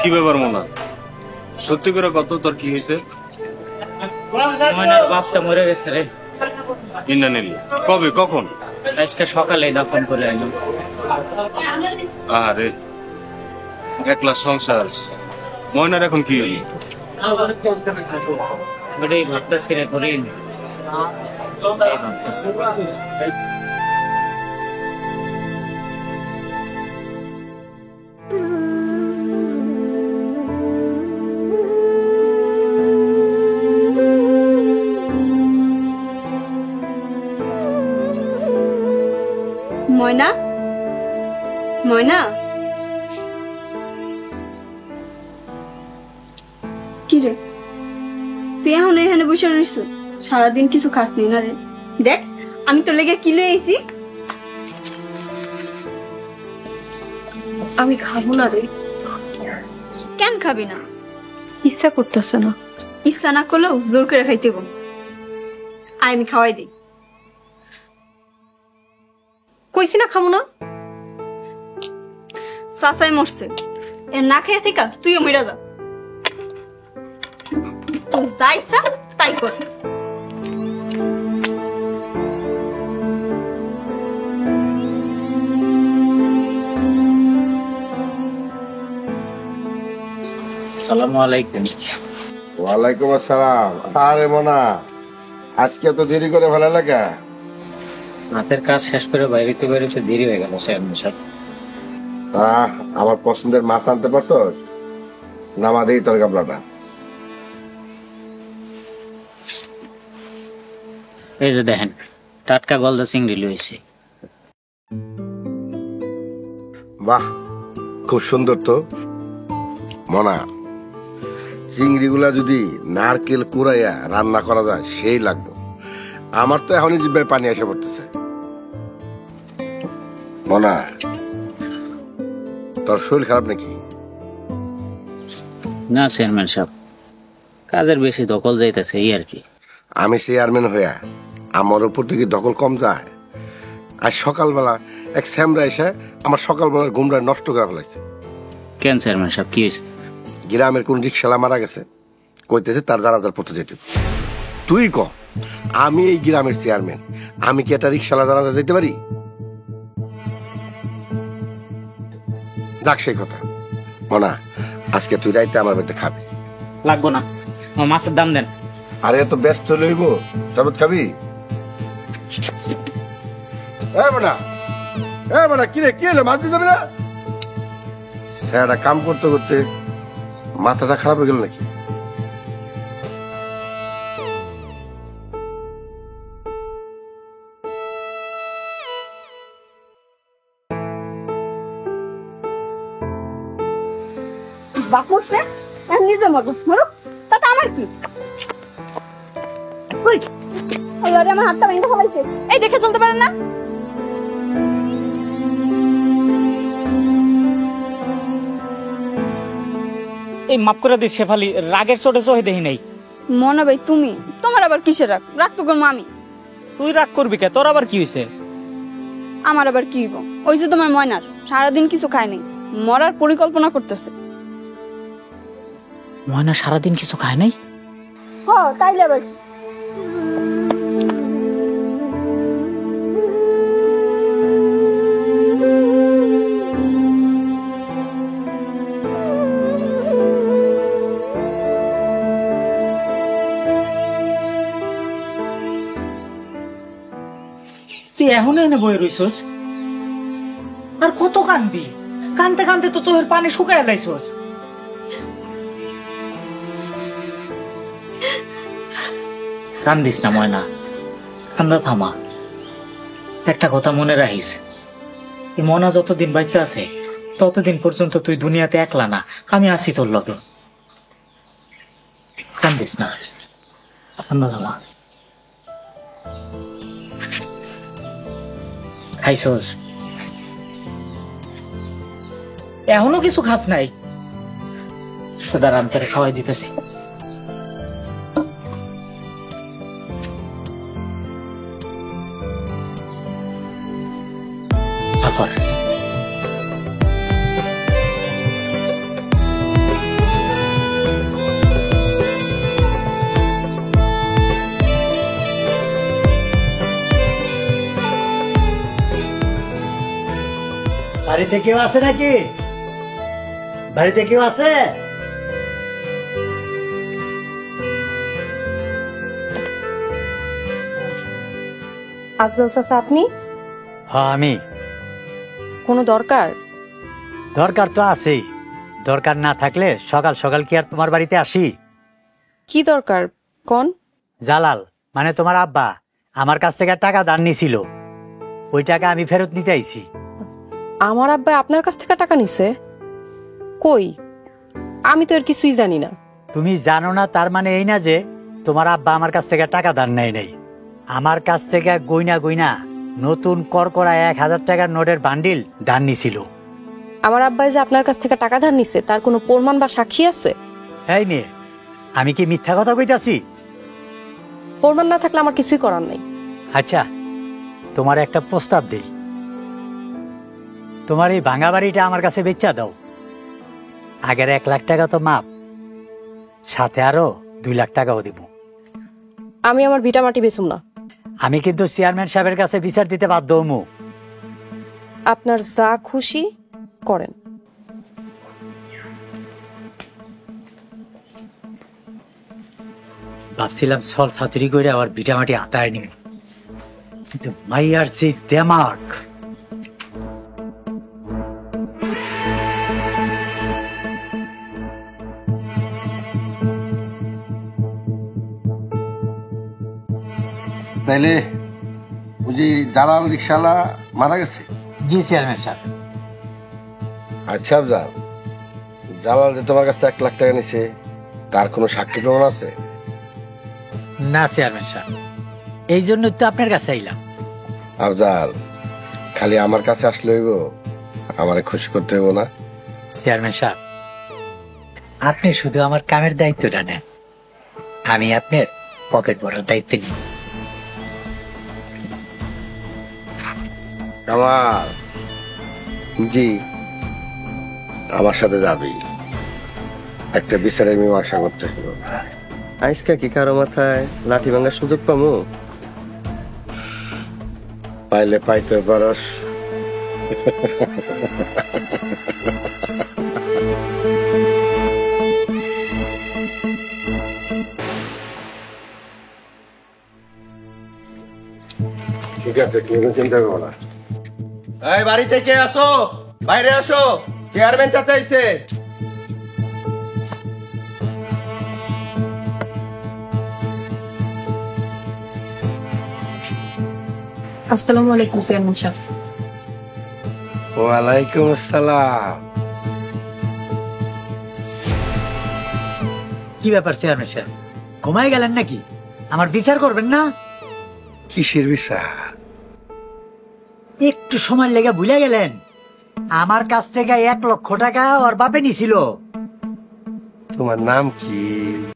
কি ব্যাপার মোনা, সত্যি করে কত তোর কি হয়েছে? ময়নার বাপটা মরে গেছে রে। ইন্নানিল্লাহ। কবে, কখন? আজকে সকালে দাফন করে আইলাম। আরে একলা সংসার, ময়নার এখন কি হইল? ওটাই ভাবতেছি রে, করি ময়না, ময়না, কি রে তুই এখন এখানে বসে রইছিস? সারাদিন কিছু খাস নি না রে? দেখ আমি তোর লেগে কি লয়ে আইছি। আমি খাবো না রে। কেন খাবি না? ইচ্ছা করতেছে না। ইচ্ছা না করলেও জোর করে খাইতে বল। আয় আমি খাওয়াই দিই। কইছি না খাবো না। চাচাই মরছে, এর না খেয়ে থেকে তুইও মরে যা। তোর যা ইচ্ছা তাই কর। আসসালামু আলাইকুম। ওয়ালাইকুম আসসালাম। আরে মোনা, আজকে তো দেরি করে ভালো লাগা। রাতের কাজ শেষ করে বাইরেতে বেরোচ্ছে, দেরি হয়ে গেল স্যার। আমার পছন্দের মাছ আনতে পারছো? নামা দেই তোর গাবলাটা। এই যে দেখেন, টাটকা গলদা চিংড়ি লইছি। বাহ, খুব সুন্দর তো। মোনা, চিংড়িগুলা যদি নারকেল কুড়াইয়া রান্না করা যায় সেই লাগতো। আমার তো এখনই জিব্বায় পানি এসে পড়তেছে। মোনা, তোর শরীর খারাপ নাকি? না চেয়ারম্যান সাহেব, কাজের বেশি দখল যাইতেছে এই আর কি। আমি চেয়ারম্যান হইয়া আমার উপর থেকে দখল কম যায়? আর সকালবেলা এক স্যামরা এসে আমার সকালবেলার ঘুমটা নষ্ট করে ফেলাইছে। কেন চেয়ারম্যান সাহেব, কি হয়েছে? গ্রামের কোন রিক্সালা মারা গেছে, কইতেছে তার জানাজার পড়তে যেতে। তুই ক, আমি এই গ্রামের চেয়ারম্যান, আমি কি একটা রিক্সালা জানাজা যেতে পারি? যাক সেই কথা। মনা, আজকে তুই রাইতে আমার বাড়িতে খাবি। লাগবো না, আমার মাছের দাম দেন। আরে এত ব্যস্ত লইব, শরবত খাবি? কি রে, কি হলো? মাছ দিয়ে যাবি না? স্যার কাম করতে করতে মাথাটা খারাপ হয়ে গেল নাকি? বাপ মরছে, এখন নিজে মরবো, মরুক, তাতে আমার কি? ওই, ওই ওরে আমার হাতটা ভেঙে ফেলাইছে। এই দেখে চলতে পারেন না? এই মাফ করে দিস শেফালি, রাগের চোটে চোখে দেখি নাই। মনা ভাই তুমি, তোমার আবার কিসের রাগ? রাগ তো করবো আমি। তুই রাগ করবি কে? তোর আবার কি হয়েছে? আমার আবার কি হইব? ওই যে তোমার ময়নার সারাদিন কিছু খায় নাই, মরার পরিকল্পনা করতেছে। ময়না সারাদিন কিছু খায় নাই? হ্যাঁ তাইলে আবার তুই এখন এনে বই রইছস? আর কত কানবি? কানতে কানতে তো চোখের পানি শুকায় লাইছস। কান্দিস না ময়না, কান্দা থামা। একটা কথা মনে রাখিস, এই মনা যতদিন বাচ্চা আছে ততদিন পর্যন্ত তুই দুনিয়াতে একলা না, আমি আছি তোর লগে। কান্দিস না, কান্দা থামা। খাইছস? এখনো কিছু খাস নাই? দাঁড়া, আমি তোরে খাওয়াই দিতেছি। বাড়িতে কেউ আছে নাকি? বাড়িতে কেউ আছে? আফজল চাচা, আপনি? হ্যাঁ আমি। কোনো দরকার? দরকার তো আছেই। দরকার না থাকলে সকাল সকাল কি আর তোমার বাড়িতে আসি? কি দরকার কোন? জালাল মানে তোমার আব্বা আমার কাছ থেকে টাকা ধার নিছিল, ওই টাকা আমি ফেরত নিতে আইছি। আমার আব্বা আপনার কাছ থেকে টাকা নিছে? কই, আমি তো এর কিছুই জানি না। তুমি জানো না তার মানে এই না যে তোমার আব্বা আমার কাছ থেকে টাকা ধার নেয় নাই। আমার কাছ থেকে গইনা গইনা নতুন করকরা 1000 টাকার নোটের বান্ডিল ধার নিছিল। আমার আব্বাই যে আপনার কাছ থেকে টাকা ধার নিছে তার কোনো প্রমাণ বা সাক্ষী আছে? এই মেয়ে, আমি কি মিথ্যা কথা কইতাছি? প্রমাণ না থাকলে আমার কিছুই করার নাই। আচ্ছা, তোমার একটা প্রস্তাব দেই। তোমার এই ভাঙা বাড়িটা আমার কাছে বেচা দাও। আগের 1 লাখ টাকা তো মাপ, সাথে আরো 2 লাখ টাকাও দিব। আমি আমার ভিটা মাটি বেচুম না। আমি কিন্তু চেয়ারম্যান সাহেবের কাছে বিচার দিতে বাধ্য হমু। আপনার যা খুশি করেন। ভাবছিলাম সল ছাতুরি করে আবার ভিটামাটি আতায় নিব, কিন্তু মাইয়ার সেই দেমাক। তাইলে বুঝি জালাল রিক্সাওয়ালা মারা গেছে? জি চেয়ারম্যান সাহেব। আচ্ছা আফজাল, জালাল যে তোমার কাছ থেকে 1 লাখ টাকা নিছে তার কোনো সাক্ষী প্রমাণ আছে? না চেয়ারম্যান সাহেব, এই জন্য তো আপনার কাছে আইলাম। আফজাল, খালি আমার কাছে আসলে হইব? আমারে খুশি করতে হইব না? চেয়ারম্যান সাহেব, আপনি শুধু আমার কামের দায়িত্বটা নেন, আমি আপনার পকেট ভরার দায়িত্ব নিব। কামাল, জি। আমার সাথে যাবি, একটা বিচারের মীমাংসা করতে হবে। আইসকা কি কারো মাথায় লাঠি ভাঙার সুযোগ পামু? পাইলে পাইতে পারস। ঠিক আছে, তুমি চিন্তা করো না। এই বাড়িতে কে আসো? বাইরে আসো, চেয়ারম্যান চাচা আইছে। আসসালামু আলাইকুম চেয়ারম্যান সাহেব। ওয়ালাইকুম আসসালাম। কি ব্যাপার চেয়ারম্যান সাহেব, ঘুমাই গেলেন নাকি? আমার বিচার করবেন না? কিসের বিচার? একটু সময় লেগে ভুলে গেলেন আমার কাছ থেকে 1 লক্ষ টাকা ওর বাপে নিছিল। তোমার নাম কি?